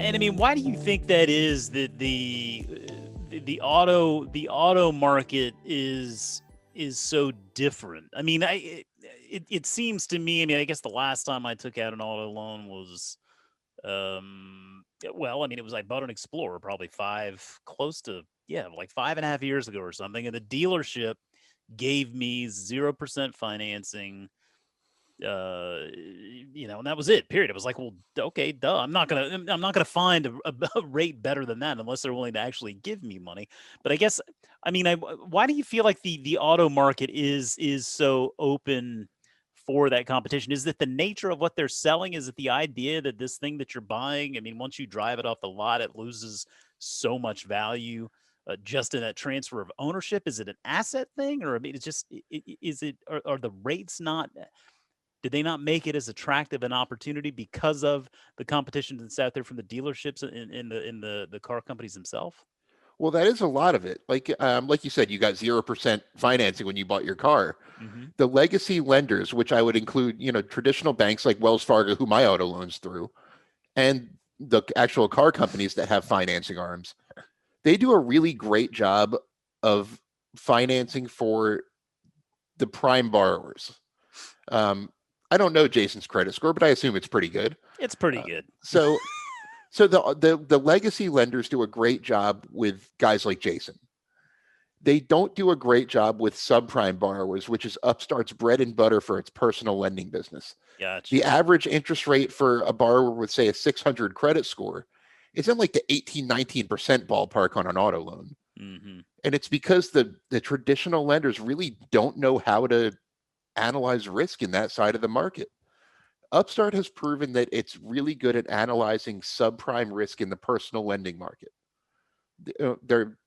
and I mean, why do you think that is that the auto market is so different? I mean, it seems to me. I mean, I guess the last time I took out an auto loan was, well, I mean, it was I bought an Explorer probably close to, yeah, like 5.5 years ago or something, and the dealership gave me 0% financing, and that was it. Period. It was like, well, okay, duh. I'm not gonna find a rate better than that unless they're willing to actually give me money. But I guess, I mean, why do you feel like the auto market is so open for that competition? Is it the nature of what they're selling? Is it the idea that this thing that you're buying, I mean, once you drive it off the lot, it loses so much value? Just in that transfer of ownership, is it an asset thing, or I mean, it's just is it are the rates not, did they not make it as attractive an opportunity because of the competition that's out there from the dealerships in the car companies themselves? Well, that is a lot of it. Like you said, you got 0% financing when you bought your car. Hmm. The legacy lenders, which I would include, traditional banks like Wells Fargo, who my auto loans through, and the actual car companies that have financing arms, they do a really great job of financing for the prime borrowers. Um, I don't know Jason's credit score, but I assume it's pretty good. It's pretty Uh, good. so, so the legacy lenders do a great job with guys like Jason. They don't do a great job with subprime borrowers, which is Upstart's bread and butter for its personal lending business. The Gotcha. average interest rate for a borrower with, say, a 600 credit score is in like the 18-19% ballpark on an auto loan. Hmm. And it's because the traditional lenders really don't know how to analyze risk in that side of the market. Upstart has proven that it's really good at analyzing subprime risk in the personal lending market.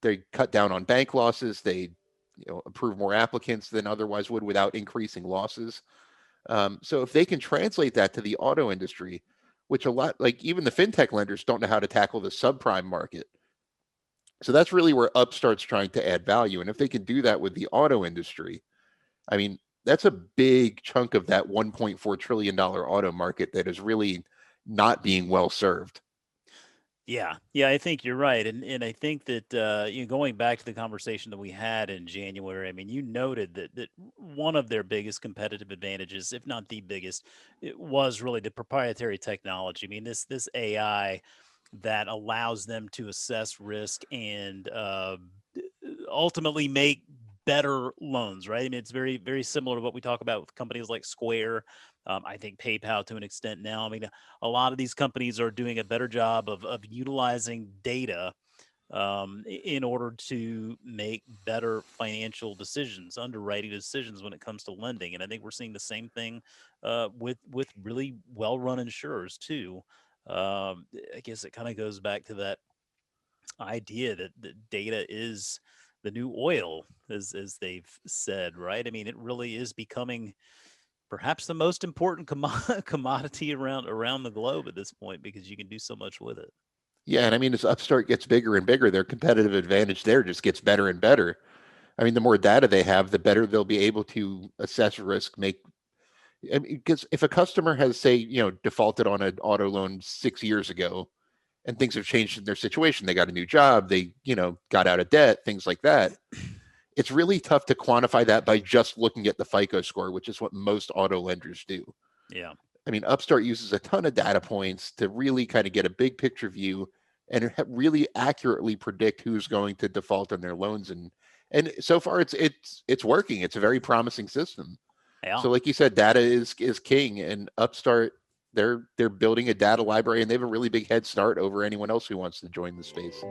They cut down on bank losses. They approve more applicants than otherwise would without increasing losses. So if they can translate that to the auto industry, which a lot, like even the fintech lenders don't know how to tackle the subprime market. So that's really where Upstart's trying to add value. And if they can do that with the auto industry, I mean, that's a big chunk of that $1.4 trillion auto market that is really not being well served. Yeah, yeah, I think you're right, and I think that, going back to the conversation that we had in January, I mean, you noted that one of their biggest competitive advantages, if not the biggest, it was really the proprietary technology. I mean, this AI that allows them to assess risk and, ultimately make better loans, right? I mean, it's very, very similar to what we talk about with companies like Square. I think PayPal to an extent now. I mean, a lot of these companies are doing a better job of utilizing data, in order to make better financial decisions, underwriting decisions when it comes to lending. And I think we're seeing the same thing, with really well run insurers too. I guess it kind of goes back to that idea that data is the new oil, as they've said, right? I mean, it really is becoming perhaps the most important commodity around the globe at this point because you can do so much with it. Yeah, and I mean, as Upstart gets bigger and bigger, their competitive advantage there just gets better and better. I mean, the more data they have, the better they'll be able to assess risk, make. I mean, because if a customer has, say, defaulted on an auto loan 6 years ago, and things have changed in their situation, they got a new job, they, got out of debt, things like that. It's really tough to quantify that by just looking at the FICO score, which is what most auto lenders do. Yeah. I mean, Upstart uses a ton of data points to really kind of get a big picture view and really accurately predict who's going to default on their loans. And so far, it's working. It's a very promising system. Yeah. So, like you said, data is king, and Upstart they're building a data library, and they have a really big head start over anyone else who wants to join the space.